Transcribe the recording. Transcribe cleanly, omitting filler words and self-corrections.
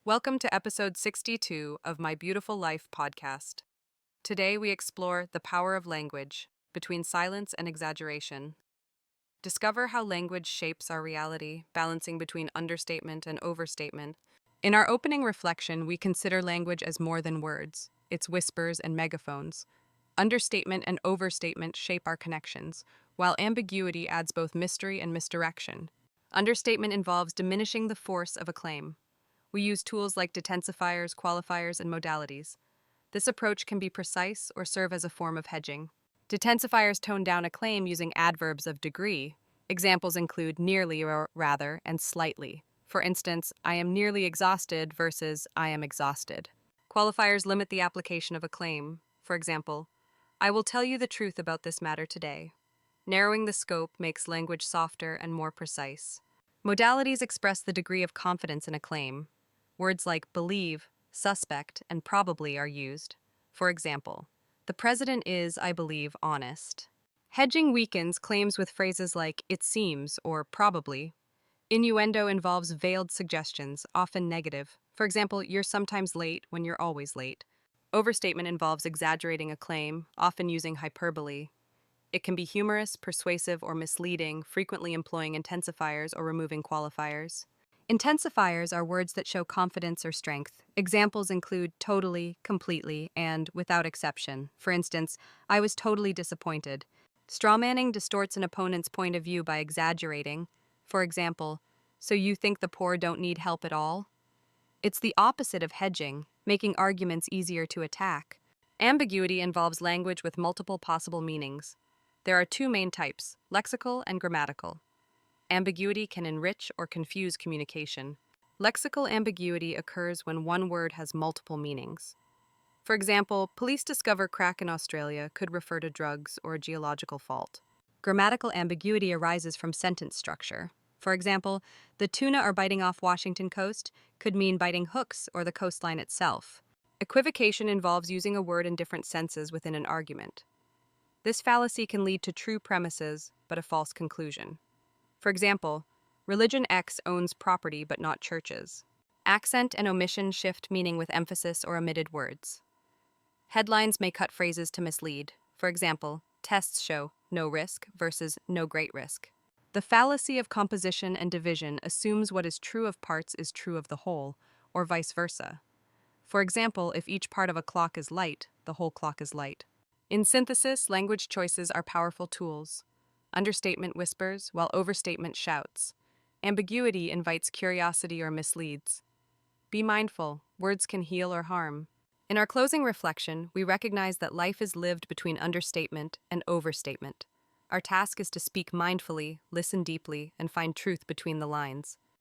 Welcome to episode 62 of My Beautiful Life podcast. Today we explore the power of language, between silence and exaggeration. Discover how language shapes our reality, balancing between understatement and overstatement. In our opening reflection, we consider language as more than words, it's whispers and megaphones. Understatement and overstatement shape our connections, while ambiguity adds both mystery and misdirection. Understatement involves diminishing the force of a claim. We use tools like detensifiers, qualifiers, and modalities. This approach can be precise or serve as a form of hedging. Detensifiers tone down a claim using adverbs of degree. Examples include nearly or rather and slightly. For instance, I am nearly exhausted versus I am exhausted. Qualifiers limit the application of a claim. For example, I will tell you the truth about this matter today. Narrowing the scope makes language softer and more precise. Modalities express the degree of confidence in a claim. Words like believe, suspect, and probably are used. For example, the president is, I believe, honest. Hedging weakens claims with phrases like it seems or probably. Innuendo involves veiled suggestions, often negative. For example, you're sometimes late when you're always late. Overstatement involves exaggerating a claim, often using hyperbole. It can be humorous, persuasive, or misleading, frequently employing intensifiers or removing qualifiers. Intensifiers are words that show confidence or strength. Examples include totally, completely, and without exception. For instance, I was totally disappointed. Strawmanning distorts an opponent's point of view by exaggerating. For example, so you think the poor don't need help at all? It's the opposite of hedging, making arguments easier to attack. Ambiguity involves language with multiple possible meanings. There are two main types, lexical and grammatical. Ambiguity can enrich or confuse communication. Lexical ambiguity occurs when one word has multiple meanings. For example, police discover crack in Australia could refer to drugs or a geological fault. Grammatical ambiguity arises from sentence structure. For example, the tuna are biting off Washington coast could mean biting hooks or the coastline itself. Equivocation involves using a word in different senses within an argument. This fallacy can lead to true premises, but a false conclusion. For example, religion X owns property but not churches. Accent and omission shift meaning with emphasis or omitted words. Headlines may cut phrases to mislead. For example, tests show no risk versus no great risk. The fallacy of composition and division assumes what is true of parts is true of the whole, or vice versa. For example, if each part of a clock is light, the whole clock is light. In synthesis, language choices are powerful tools. Understatement whispers, while overstatement shouts. Ambiguity invites curiosity or misleads. Be mindful, words can heal or harm. In our closing reflection, we recognize that life is lived between understatement and overstatement. Our task is to speak mindfully, listen deeply, and find truth between the lines.